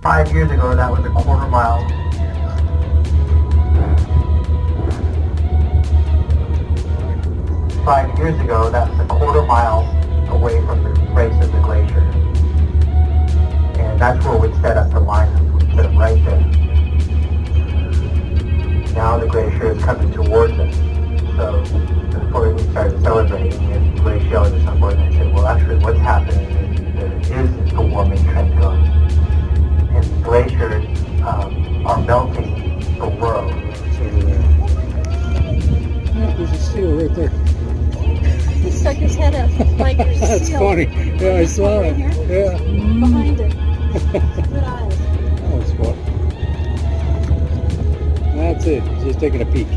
5 years ago, that was a quarter mile. 5 years ago, that was a quarter mile away from the base of the glacier. And that's where we'd set up the lineup. We'd set them right there. Now the glacier is coming towards us. So before we started celebrating, and glaciologists on board, and I said, well, actually what's happening is there is a warming trend going. And glaciers are melting the world. Yeah, there's a seal right there. He stuck his head up like there's a That's seal. funny. Yeah, I saw it. Here? Yeah. Behind it. Good eyes. That was fun. That's it. Just taking a peek.